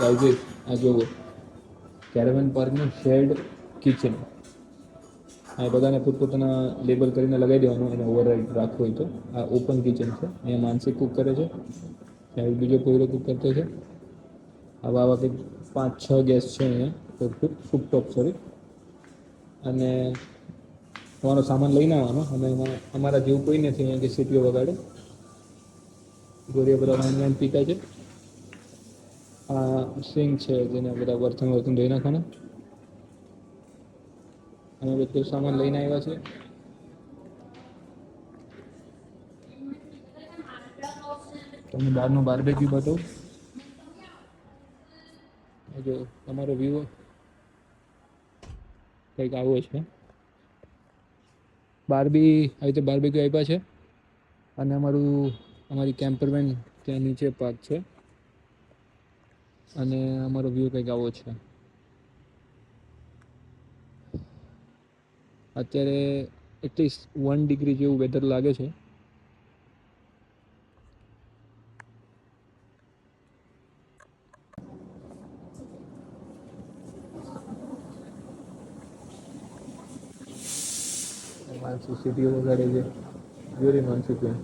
Guys આ જોવો, કેરેવન પાર્કનું shared kitchen. આ બધાને પોતપોતાના લેબલ કરીને લગાવી દેવાનું, એને ઓવરરાઇડ રાખવું હોય તો. આ ઓપન કિચન છે, અહીંયા માનસી કૂક કરે છે, ત્યાં બીજો કોઈરો કૂક કરતો છે. આવા કંઈક 5-6 ગેસ છે અહીંયા, કૂકટોપ સોરી. અને તમારો સામાન લઈને આવવાનો, અને એમાં અમારા જેવું કોઈ નથી અહીંયા કે સીટીઓ વગાડે. ગોળીઓ બધા વાઈન પીતા છે. આ સિંગ છે, જેને બધા બર્તન ધોઈ નાખવાના. અમે બધું સામાન લઈને આવ્યા છે. તમને બહારનું બાર્બેક્યુ બતાવું. જો તમારો વ્યૂ કંઈક આવો છે. આવી રીતે બાર્બેક્યુ આપ્યા છે, અને અમારી કેમ્પર વેન ત્યાં નીચે પાર્ક છે, અને અમારો વ્યૂ કંઈક આવો છે. અત્યારે એટલીસ્ટ 1 ડિગ્રી જેવું વેધર લાગે છે. માનસી સીટીઓ વગાડે છે, જોરી માનસી ત્યાં